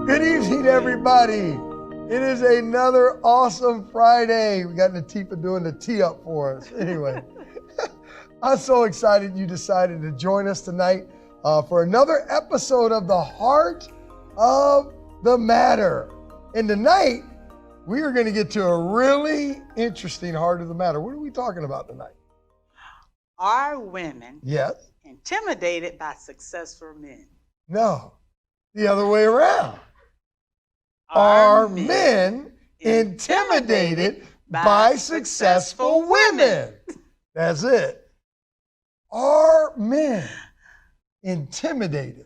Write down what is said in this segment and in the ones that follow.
Good evening, everybody. It is another awesome Friday. We got Latifah doing the tee up for us. Anyway, I'm so excited you decided to join us tonight for another episode of The Heart of the Matter. And tonight, we are going to get to a really interesting heart of the matter. What are we talking about tonight? Are women intimidated by successful men? No, the other way around. Are men intimidated by successful women? That's it. Are men intimidated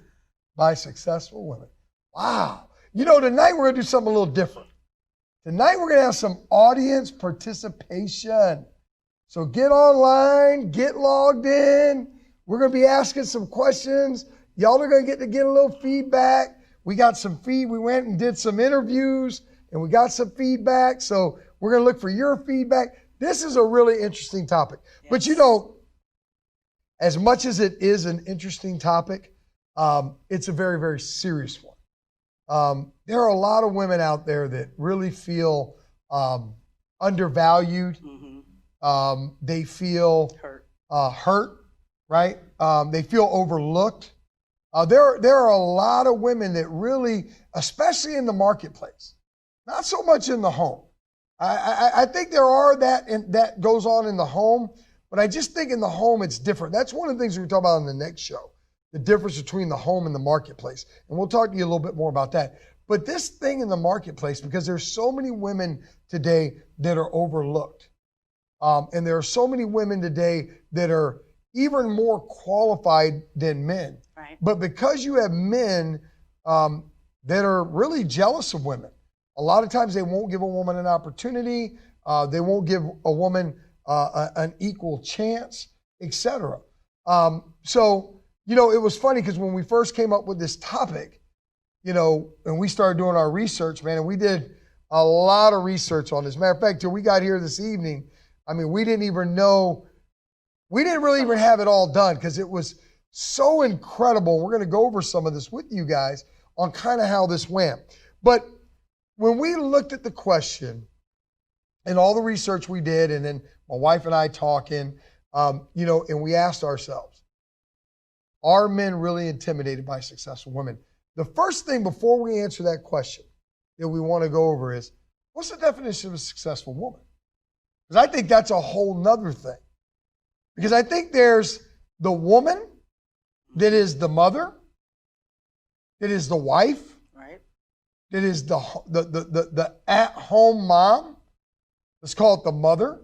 by successful women? Wow. You know, tonight we're going to do something a little different. Tonight we're going to have some audience participation. So get online, get logged in. We're going to be asking some questions. Y'all are going to get a little feedback. We got some we went and did some interviews and we got some feedback. So we're going to look for your feedback. This is a really interesting topic. Yes. But you know, as much as it is an interesting topic, it's a very, very serious one. There are a lot of women out there that really feel undervalued. Mm-hmm. They feel hurt, right? They feel overlooked. There are a lot of women that really, especially in the marketplace, not so much in the home. I think there are that goes on in the home, but I just think in the home it's different. That's one of the things we're talking about in the next show, the difference between the home and the marketplace. And we'll talk to you a little bit more about that. But this thing in the marketplace, because there's so many women today that are overlooked. And there are so many women today that are even more qualified than men. Right. But because you have men that are really jealous of women, a lot of times they won't give a woman an opportunity. They won't give a woman an equal chance, etc. So, you know, it was funny because when we first came up with this topic, you know, and we started doing our research, man, and we did a lot of research on this. Matter of fact, till we got here this evening, I mean, we didn't really even have it all done because it was so incredible. We're going to go over some of this with you guys on kind of how this went. But when we looked at the question and all the research we did, and then my wife and I talking, you know, and we asked ourselves, are men really intimidated by successful women? The first thing before we answer that question that we want to go over is, what's the definition of a successful woman? Because I think that's a whole nother thing. Because I think there's the woman that is the mother, that is the wife, right? That is the at-home mom. Let's call it the mother.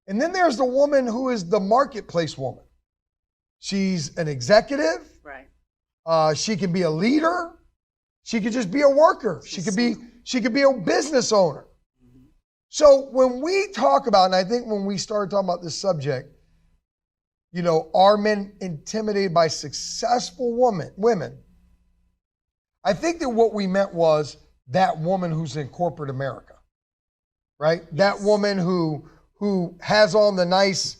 And then there's the woman who is the marketplace woman. She's an executive. Right. She can be a leader. She could just be a worker. She could be a business owner. Mm-hmm. So when we talk about, and I think when we started talking about this subject, you know, are men intimidated by successful women? I think that what we meant was that woman who's in corporate America, right? Yes. That woman who has on the nice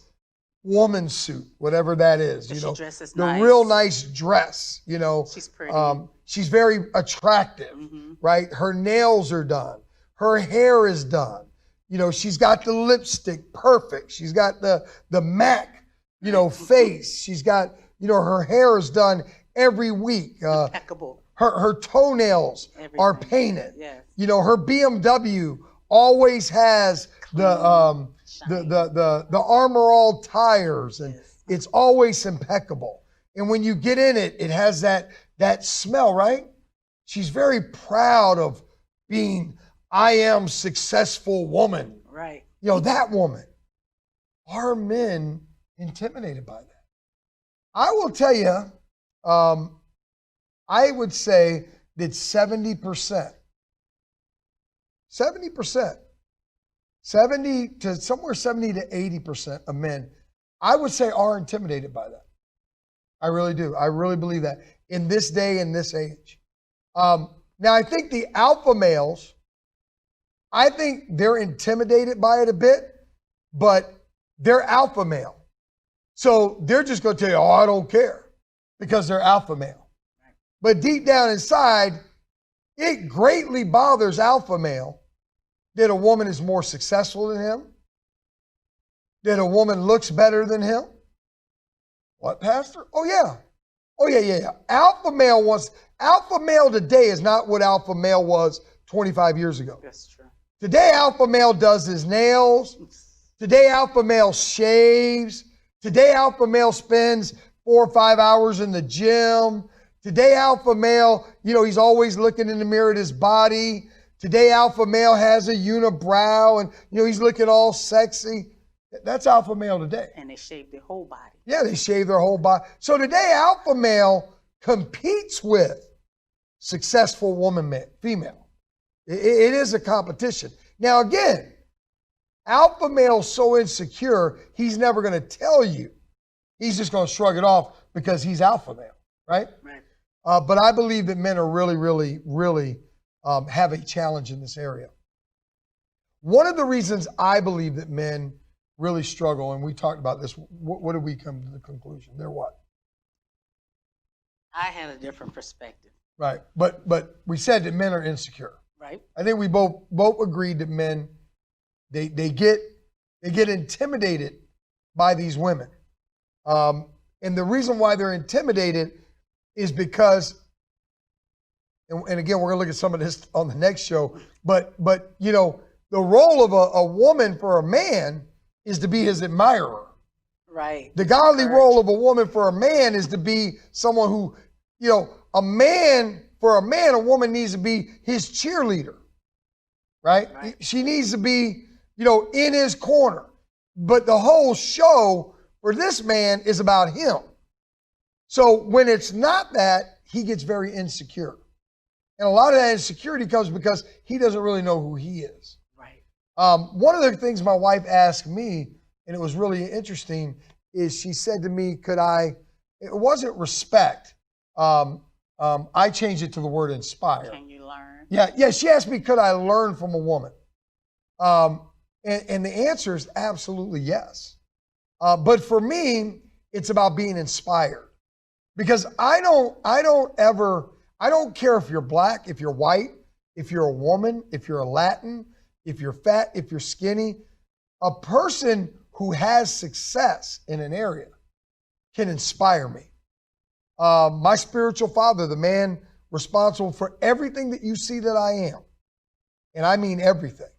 woman suit, whatever that is, but you know, the nice. Real nice dress, you know. She's pretty. She's very attractive, mm-hmm. right? Her nails are done. Her hair is done. You know, she's got the lipstick perfect. She's got the MAC, you know, face. She's got, you know, her hair is done every week. Impeccable. Her toenails are painted. Yes. You know, her BMW always has the Armor All tires, and yes. It's always impeccable. And when you get in it, it has that smell, right? She's very proud of being, I am successful woman. Right. You know, that woman. Are men intimidated by that? I will tell you, I would say that 70%, 70 to 80% of men, I would say, are intimidated by that. I really do. I really believe that in this day and this age. Now, I think the alpha males, I think they're intimidated by it a bit, but they're alpha male. So they're just going to tell you, oh, I don't care, because they're alpha male. But deep down inside, It greatly bothers alpha male that a woman is more successful than him, that a woman looks better than him. What, Pastor? Oh, yeah. Oh, yeah. Alpha male today is not what alpha male was 25 years ago. That's true. Today, alpha male does his nails. Today, alpha male shaves. Today, alpha male spends 4 or 5 hours in the gym. Today, alpha male, he's always looking in the mirror at his body. Today, alpha male has a unibrow and, he's looking all sexy. That's alpha male today. And they shave their whole body. Yeah, they shave their whole body. So today, alpha male competes with successful female. It is a competition. Now, again, alpha male's so insecure, he's never going to tell you. He's just going to shrug it off because he's alpha male, right? Right. But I believe that men are really have a challenge in this area. One of the reasons I believe that men really struggle, and we talked about this, what did we come to the conclusion? They're what? I had a different perspective. Right, but we said that men are insecure. Right. I think we both agreed that men, they get intimidated by these women. And the reason why they're intimidated is because, and again, we're gonna look at some of this on the next show, but the role of a woman for a man is to be his admirer. Right. The godly role of a woman for a man is to be someone who, a woman needs to be his cheerleader, right? She needs to be, in his corner. But the whole show for this man is about him. So when it's not that, he gets very insecure. And a lot of that insecurity comes because he doesn't really know who he is. Right. One of the things my wife asked me, and it was really interesting, is she said to me, it wasn't respect. I changed it to the word inspire. Can you learn? Yeah. She asked me, could I learn from a woman? And the answer is absolutely yes. But for me, it's about being inspired. Because I don't care if you're black, if you're white, if you're a woman, if you're a Latin, if you're fat, if you're skinny. A person who has success in an area can inspire me. My spiritual father, the man responsible for everything that you see that I am, and I mean everything,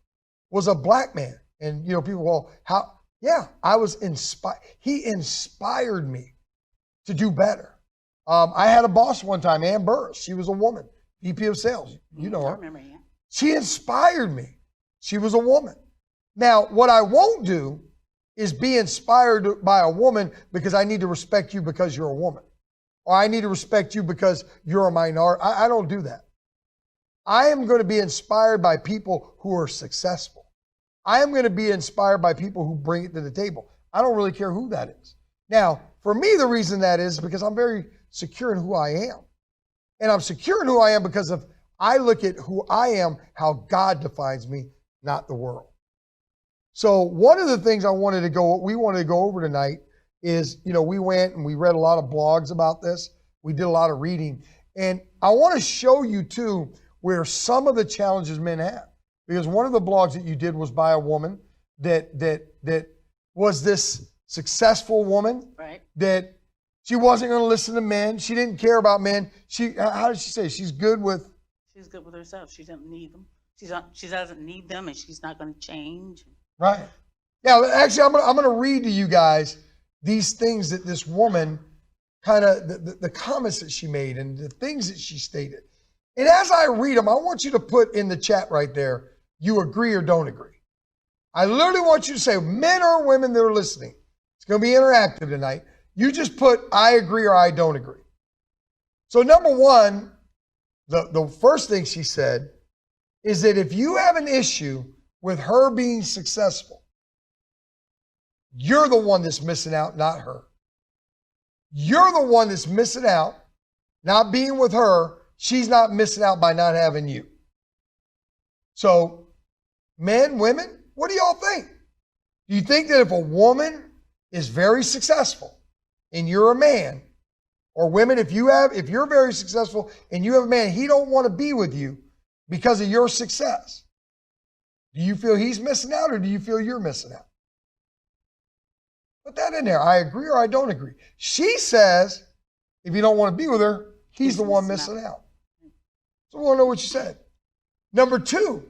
was a black man. And, people, well, how? Yeah, I was inspired. He inspired me to do better. I had a boss one time, Ann Burris. She was a woman, VP of sales. You know her. I remember, yeah. She inspired me. She was a woman. Now, what I won't do is be inspired by a woman because I need to respect you because you're a woman. Or I need to respect you because you're a minority. I don't do that. I am going to be inspired by people who are successful. I am going to be inspired by people who bring it to the table. I don't really care who that is. Now, for me, the reason that is because I'm very secure in who I am. And I'm secure in who I am because I look at who I am, how God defines me, not the world. So one of the things we wanted to go over tonight is, we went and we read a lot of blogs about this. We did a lot of reading. And I want to show you too where some of the challenges men have. Because one of the blogs that you did was by a woman that was this successful woman. Right. That she wasn't going to listen to men. She didn't care about men. How did she say? She's good with herself. She doesn't need them. She doesn't need them, and she's not going to change. Right. Yeah. Actually, I'm going to read to you guys these things that this woman the comments that she made and the things that she stated. And as I read them, I want you to put in the chat right there, you agree or don't agree. I literally want you to say, men or women that are listening, it's going to be interactive tonight. You just put, I agree or I don't agree. So number one, the first thing she said is that if you have an issue with her being successful, you're the one that's missing out, not her. You're the one that's missing out, not being with her. She's not missing out by not having you. So, men, women, what do y'all think? Do you think that if a woman is very successful and you're a man, or women, if you're very successful and you have a man, he don't want to be with you, because of your success. Do you feel he's missing out or do you feel you're missing out? Put that in there. I agree or I don't agree. She says, if you don't want to be with her, he's the one missing out. So we want to know what you said. Number 2,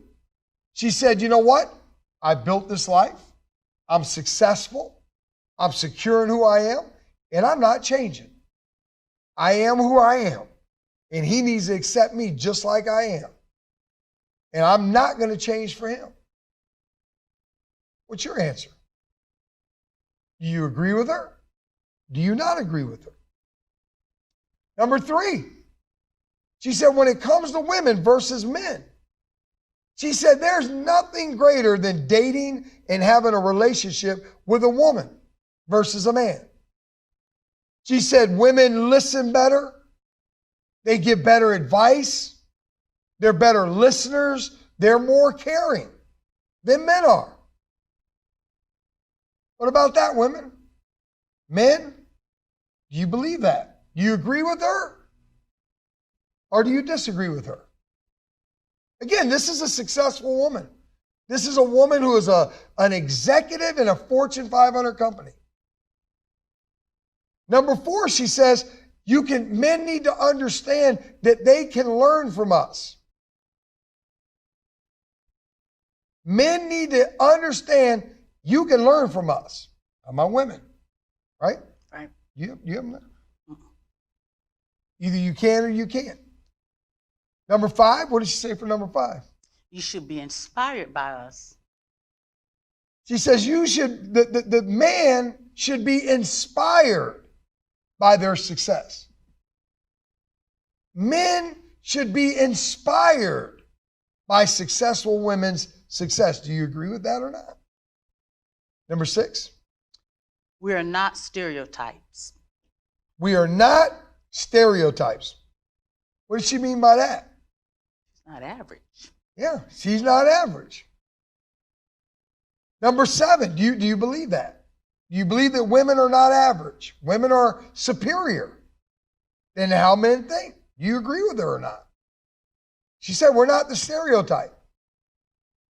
she said, you know what? I built this life. I'm successful. I'm secure in who I am, and I'm not changing. I am who I am, and he needs to accept me just like I am. And I'm not going to change for him. What's your answer? Do you agree with her? Do you not agree with her? Number 3, she said when it comes to women versus men, she said there's nothing greater than dating and having a relationship with a woman versus a man. She said women listen better. They give better advice. They're better listeners. They're more caring than men are. What about that, women? Men, do you believe that? Do you agree with her? Or do you disagree with her? Again, this is a successful woman. This is a woman who is an executive in a Fortune 500 company. Number 4, she says, men need to understand that they can learn from us. Men need to understand you can learn from us. I'm my women, right? Right. You have them? Either you can or you can't. Number 5, what did she say for number 5? You should be inspired by us. She says the man should be inspired by their success. Men should be inspired by successful women's success. Do you agree with that or not? Number 6. We are not stereotypes. We are not stereotypes. What does she mean by that? It's not average. Yeah, she's not average. Number 7, do you believe that? Do you believe that women are not average? Women are superior than how men think. Do you agree with her or not? She said we're not the stereotype.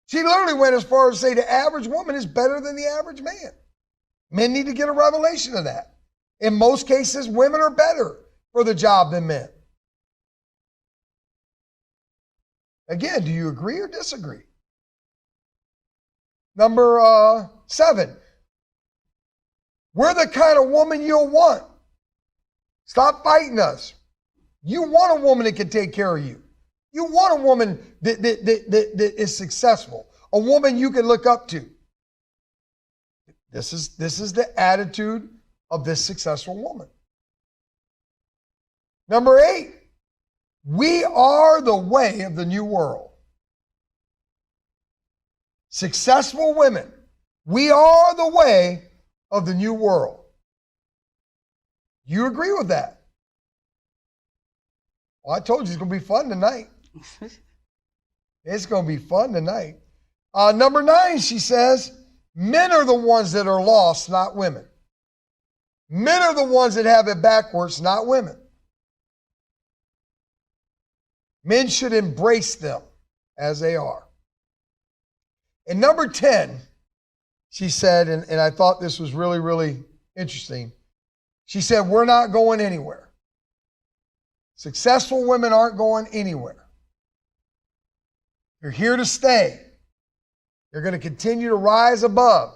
She literally went as far as to say the average woman is better than the average man. Men need to get a revelation of that. In most cases, women are better for the job than men. Again, do you agree or disagree? Number 7, we're the kind of woman you'll want. Stop fighting us. You want a woman that can take care of you. You want a woman that is successful, a woman you can look up to. This is the attitude of this successful woman. Number 8, we are the way of the new world. Successful women, we are the way of the new world. You agree with that? Well, I told you it's going to be fun tonight. It's going to be fun tonight. Number 9, she says, men are the ones that are lost, not women. Men are the ones that have it backwards, not women. Men should embrace them as they are. And number 10, she said, and I thought this was really, really interesting. She said, we're not going anywhere. Successful women aren't going anywhere. You're here to stay. You're going to continue to rise above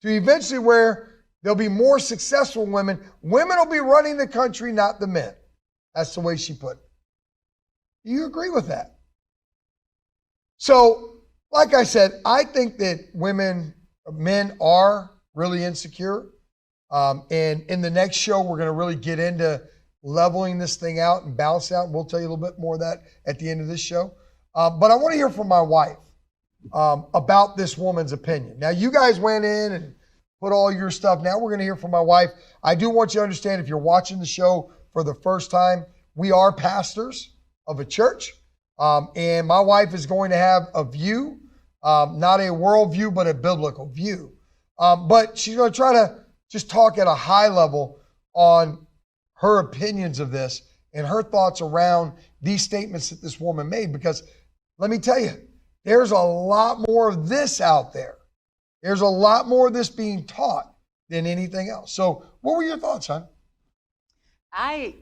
to eventually where there'll be more successful women. Women will be running the country, not the men. That's the way she put it. Do you agree with that? So, like I said, I think that men are really insecure. And in the next show, we're going to really get into leveling this thing out and balance out. We'll tell you a little bit more of that at the end of this show. But I want to hear from my wife about this woman's opinion. Now, you guys went in and put all your stuff. Now we're going to hear from my wife. I do want you to understand, if you're watching the show for the first time, we are pastors of a church. And my wife is going to have a view, not a world view, but a biblical view. But she's going to try to just talk at a high level on her opinions of this and her thoughts around these statements that this woman made, because let me tell you, there's a lot more of this out there. There's a lot more of this being taught than anything else. So what were your thoughts, hon? I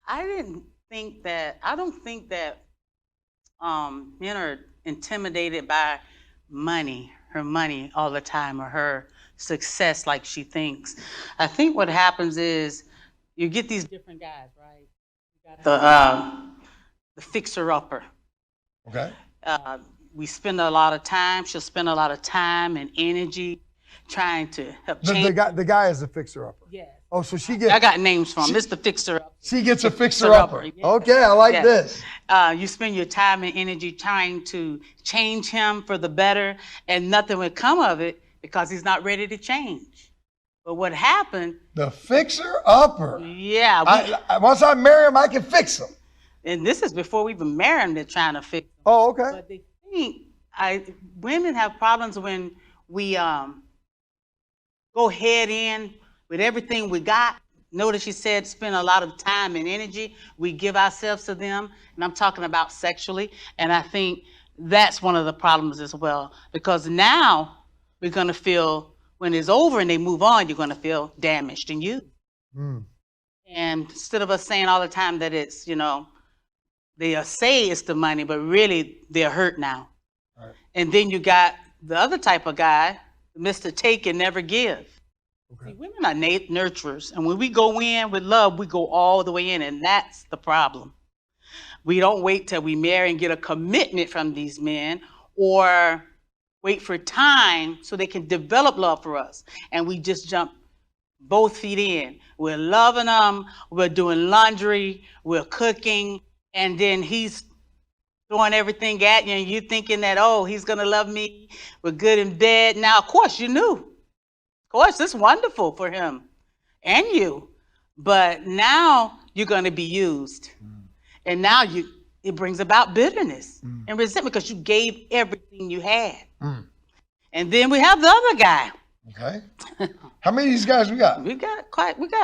don't think that men are intimidated by her money all the time, or her success like she thinks. I think what happens is you get these different guys, right? You got the fixer-upper. Okay. She'll spend a lot of time and energy trying to help change. The guy is the fixer-upper. Yes. Oh, so she gets. I got names for him. Mr. Fixer-upper. She gets a fixer-upper. Yes. Okay, I like this. You spend your time and energy trying to change him for the better, and nothing would come of it because he's not ready to change. But what happened? The fixer-upper. Yeah. Once I marry him, I can fix him. And this is before we even marry him, they're trying to fix him. Oh, okay. But they think women have problems when we go head in with everything we got. Notice she said spend a lot of time and energy. We give ourselves to them, and I'm talking about sexually. And I think that's one of the problems as well, because now we're going to feel, when it's over and they move on, you're going to feel damaged and used. Mm. And instead of us saying all the time that it's, they say it's the money, but really they're hurt now. Right. And then you got the other type of guy, Mr. Take and Never Give. Okay. See, women are nurturers, and when we go in with love, we go all the way in, and that's the problem. We don't wait till we marry and get a commitment from these men, or wait for time so they can develop love for us, and we just jump both feet in. We're loving them, we're doing laundry, we're cooking, and then he's throwing everything at you, and you're thinking that, oh, he's gonna love me, we're good in bed. Now, of course, you knew. Of course, it's wonderful for him and you, but now you're gonna be used. And now it brings about bitterness and resentment because you gave everything you had. And then we have the other guy. Okay. How many of these guys we got? We got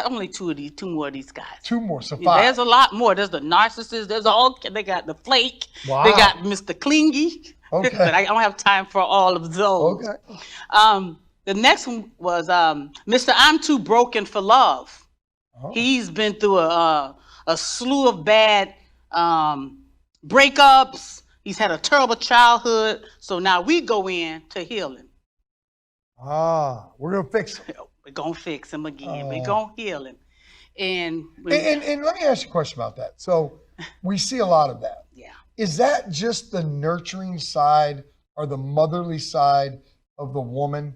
only two more of these guys. Two more, so 5. There's a lot more. There's the narcissist. They got the flake. Wow. They got Mr. Clingy. Okay. But I don't have time for all of those. Okay. The next one was Mr. I'm Too Broken for Love. Oh. He's been through a slew of bad breakups. He's had a terrible childhood. So now we go in to heal him. We're going to fix him. We're going to fix him again. We're going to heal him. And let me ask you a question about that. So we see a lot of that. Yeah. Is that just the nurturing side or the motherly side of the woman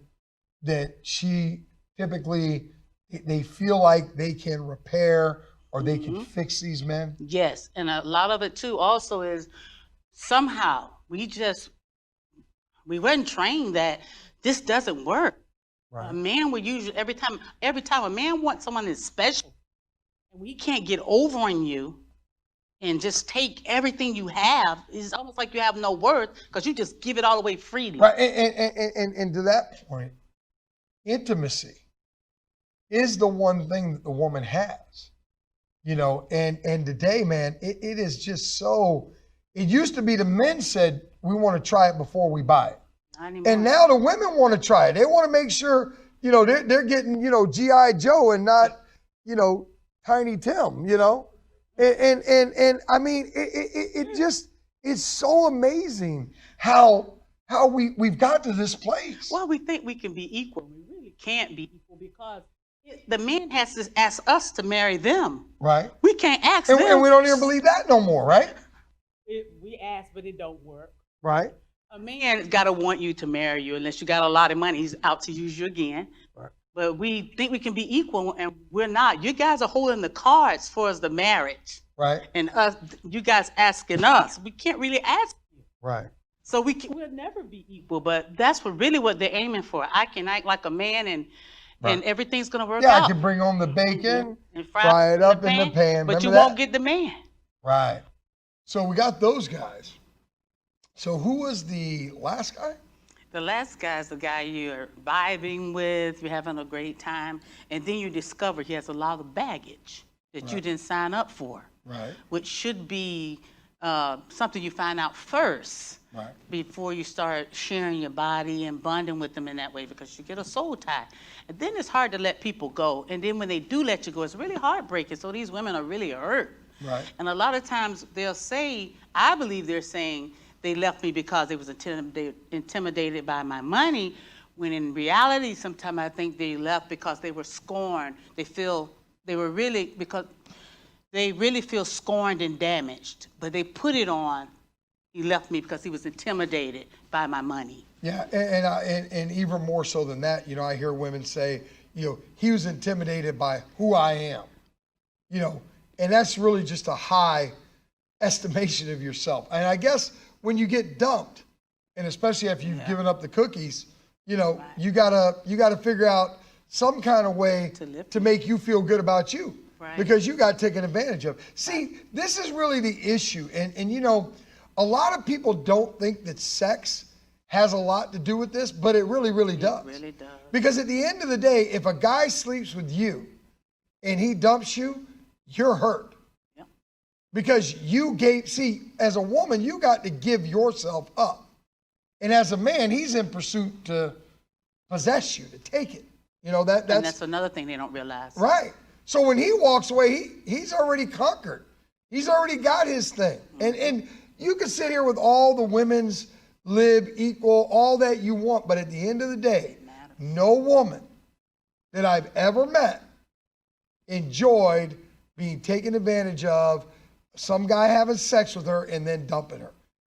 that she typically, they feel like they can repair or they can fix these men? Yes. And a lot of it too also is somehow we weren't trained that this doesn't work. Right. A man would usually, every time a man wants someone that's special, and we can't get over on you and just take everything you have, it's almost like you have no worth because you just give it all away freely. Right. And to that point, intimacy is the one thing that the woman has, and today, man, it is just so, it used to be the men said, we want to try it before we buy it. And now the women want to try it. They want to make sure, they're getting, G.I. Joe and not, Tiny Tim, And I mean, it just, it's so amazing how we've got to this place. Well, we think we can be equal. We really can't be equal because the man has to ask us to marry them. Right. We can't ask them. And we don't even believe that no more, right? We ask, but it don't work. Right. A man's got to want you to marry you unless you got a lot of money. He's out to use you again. Right. But we think we can be equal, and we're not. You guys are holding the cards for us, the marriage. Right. And us, you guys asking us. We can't really ask you. Right. So we'll never be equal, but that's what they're aiming for. I can act like a man and everything's going to work out. Yeah, I can bring home the bacon, and fry it up in the pan. But you won't get the man. Right. So we got those guys. So who was the last guy? The last guy is the guy you're vibing with, you're having a great time, and then you discover he has a lot of baggage that you didn't sign up for, which should be something you find out first. Right. Before you start sharing your body and bonding with them in that way, because you get a soul tie. And then it's hard to let people go. And then when they do let you go, it's really heartbreaking. So these women are really hurt. Right. And a lot of times they'll say, I believe they're saying they left me because they was intimidated by my money, when in reality, sometimes I think they left because they were scorned. They really feel scorned and damaged, but they put it on. He left me because he was intimidated by my money. Yeah, and even more so than that, you know, I hear women say, you know, he was intimidated by who I am, you know, and that's really just a high estimation of yourself. And I guess when you get dumped, and especially after you've given up the cookies, you know, you gotta figure out some kind of way to make you feel good about you, because you got taken advantage of. See, this is really the issue, and you know, a lot of people don't think that sex has a lot to do with this, but it really, really does. It really does. Because at the end of the day, if a guy sleeps with you and he dumps you, you're hurt. Yep. Because as a woman, you got to give yourself up. And as a man, he's in pursuit to possess you, to take it. You know, that's another thing they don't realize. Right. So when he walks away, he's already conquered. He's already got his thing. Mm-hmm. And you can sit here with all the women's lib equal, all that you want, but at the end of the day, no woman that I've ever met enjoyed being taken advantage of, some guy having sex with her and then dumping her.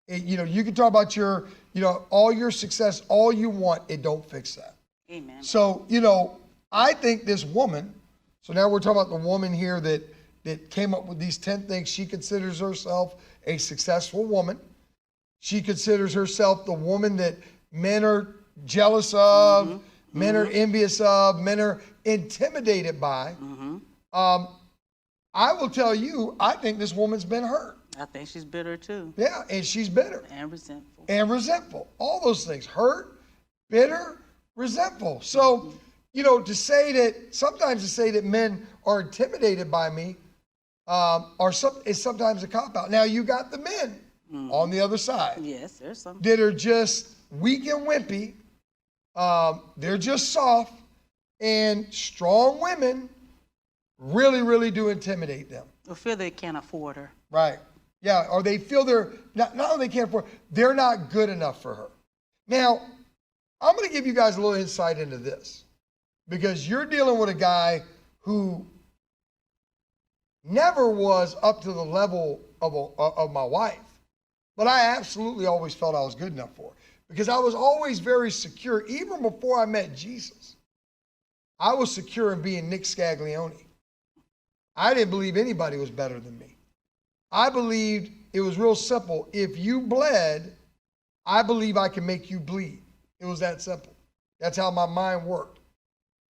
You know, you can talk about all your success, all you want, it don't fix that. Amen. So, you know, I think this woman, so now we're talking about the woman here that came up with these 10 things. She considers herself a successful woman. She considers herself the woman that men are jealous of, men are envious of, men are intimidated by. I will tell you, I think this woman's been hurt. I think she's bitter too. Yeah, and she's bitter. And resentful. And resentful. All those things. Hurt, bitter, resentful. So, you know, sometimes to say that men are intimidated by me is sometimes a cop-out. Now, you got the men on the other side. Yes, there's some. That are just weak and wimpy. They're just soft. And strong women really, really do intimidate them. Or feel they can't afford her. Right. Yeah, or they feel not only they can't afford, they're not good enough for her. Now, I'm going to give you guys a little insight into this, because you're dealing with a guy who never was up to the level of my wife, but I absolutely always felt I was good enough for her, because I was always very secure. Even before I met Jesus, I was secure in being Nick Scaglione. I didn't believe anybody was better than me. I believed it was real simple. If you bled, I believe I can make you bleed. It was that simple. That's how my mind worked.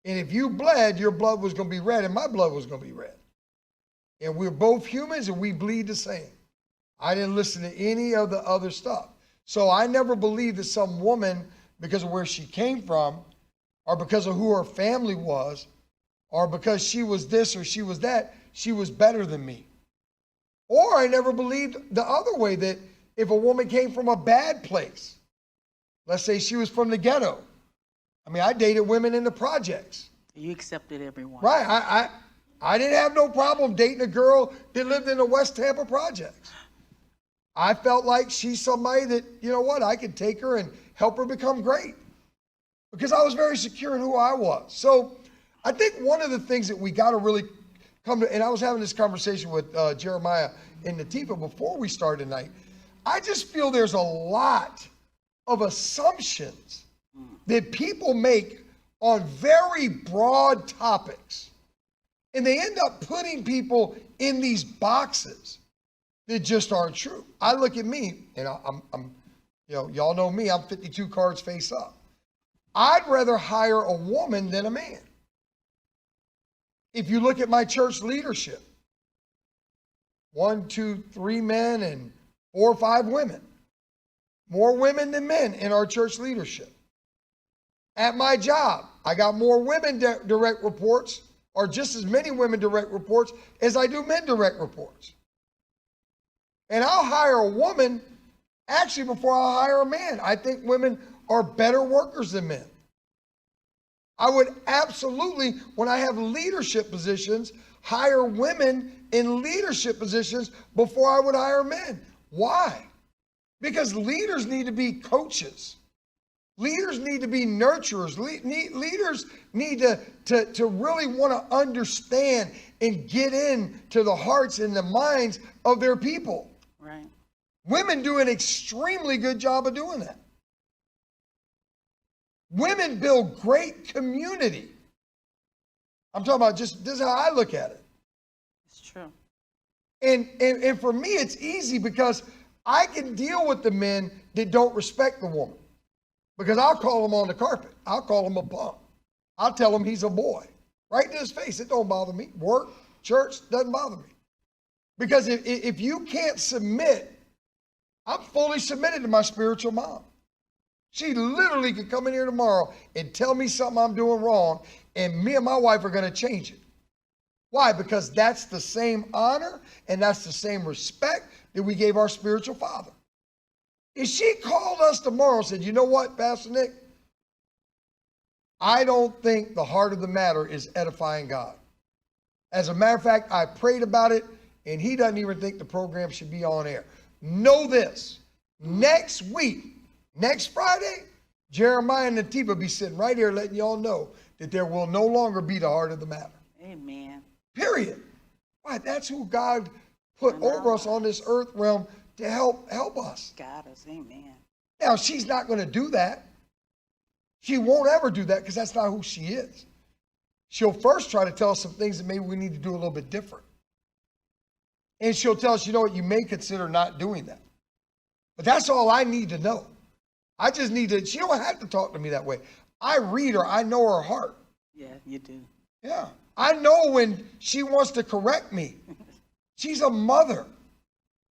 And if you bled, your blood was going to be red and my blood was going to be red. And we're both humans and we bleed the same. I didn't listen to any of the other stuff. So I never believed that some woman, because of where she came from, or because of who her family was, or because she was this or she was that, she was better than me. Or I never believed the other way, that if a woman came from a bad place, let's say she was from the ghetto. I mean, I dated women in the projects. You accepted everyone. Right. I didn't have no problem dating a girl that lived in the West Tampa projects. I felt like she's somebody that, you know what, I could take her and help her become great, because I was very secure in who I was. So I think one of the things that we got to really come to, and I was having this conversation with Jeremiah and Natifa before we started tonight, I just feel there's a lot of assumptions that people make on very broad topics. And they end up putting people in these boxes that just aren't true. I look at me, and I'm y'all know me, I'm 52 cards face up. I'd rather hire a woman than a man. If you look at my church leadership, 1, 2, 3 men and 4 or 5 women. More women than men in our church leadership. At my job, I got more women direct reports, or just as many women direct reports as I do men direct reports. And I'll hire a woman actually before I'll hire a man. I think women are better workers than men. I would absolutely, when I have leadership positions, hire women in leadership positions before I would hire men. Why? Because leaders need to be coaches. Leaders need to be nurturers. Leaders need to really want to understand and get into the hearts and the minds of their people. Right. Women do an extremely good job of doing that. Women build great community. I'm talking about just this is how I look at it. It's true. And for me, it's easy because I can deal with the men that don't respect the woman. Because I'll call him on the carpet. I'll call him a punk. I'll tell him he's a boy. Right to his face. It don't bother me. Work, church, doesn't bother me. Because if you can't submit, I'm fully submitted to my spiritual mom. She literally could come in here tomorrow and tell me something I'm doing wrong, and me and my wife are going to change it. Why? Because that's the same honor and that's the same respect that we gave our spiritual father. If she called us tomorrow and said, you know what, Pastor Nick? I don't think the heart of the matter is edifying God. As a matter of fact, I prayed about it, and he doesn't even think the program should be on air. Know this, next week, next Friday, Jeremiah and Nativa will be sitting right here letting y'all know that there will no longer be the heart of the matter. Amen. Period. Why? That's who God put over us on this earth realm to help us. God us. Amen. Now, she's not going to do that. She won't ever do that because that's not who she is. She'll first try to tell us some things that maybe we need to do a little bit different. And she'll tell us, you know what, you may consider not doing that. But that's all I need to know. I just need to, she don't have to talk to me that way. I read her, I know her heart. Yeah, you do. Yeah. I know when she wants to correct me. She's a mother.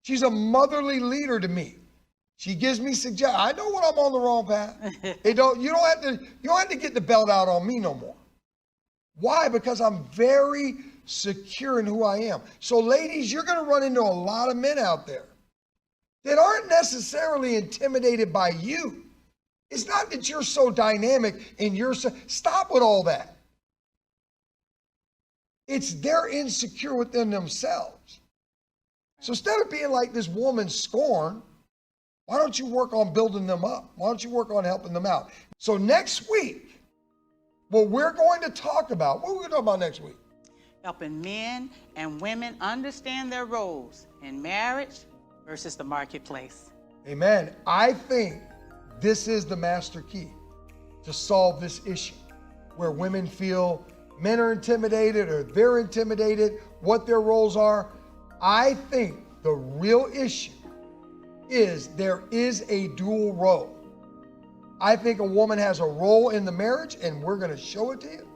She's a motherly leader to me. She gives me suggestions. I know when I'm on the wrong path. You don't have to get the belt out on me no more. Why? Because I'm very secure in who I am. So ladies, you're going to run into a lot of men out there that aren't necessarily intimidated by you. It's not that you're so dynamic and you're so, stop with all that. It's they're insecure within themselves. So instead of being like this woman Scorn, why don't you work on building them up? Why don't you work on helping them out? So next week, what we're going to talk about, what are we going to talk about next week? Helping men and women understand their roles in marriage versus the marketplace. Amen. I think this is the master key to solve this issue where women feel men are intimidated or they're intimidated, what their roles are. I think the real issue is there is a dual role. I think a woman has a role in the marriage, and we're going to show it to you.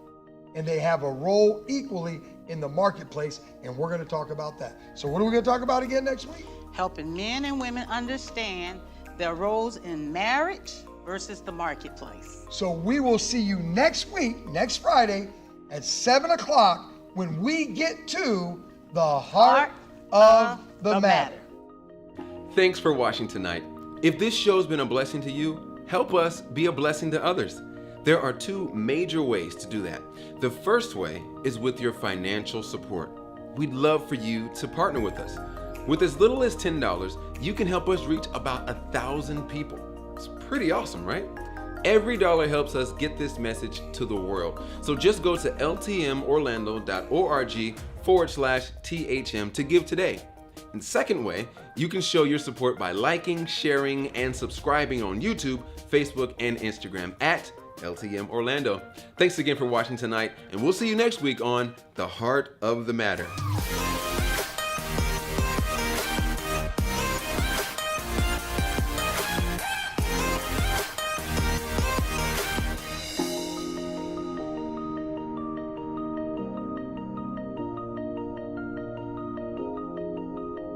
And they have a role equally in the marketplace, and we're going to talk about that. So what are we going to talk about again next week? Helping men and women understand their roles in marriage versus the marketplace. So we will see you next week, next Friday at 7 o'clock when we get to the heart of the matter. Thanks for watching tonight. If this show's been a blessing to you, help us be a blessing to others. There are two major ways to do that. The first way is with your financial support. We'd love for you to partner with us. With as little as $10, you can help us reach about 1,000 people. It's pretty awesome, right? Every dollar helps us get this message to the world. So just go to ltmorlando.org/THM to give today. And second way, you can show your support by liking, sharing, and subscribing on YouTube, Facebook, and Instagram at LTM Orlando. Thanks again for watching tonight, and we'll see you next week on The Heart of the Matter.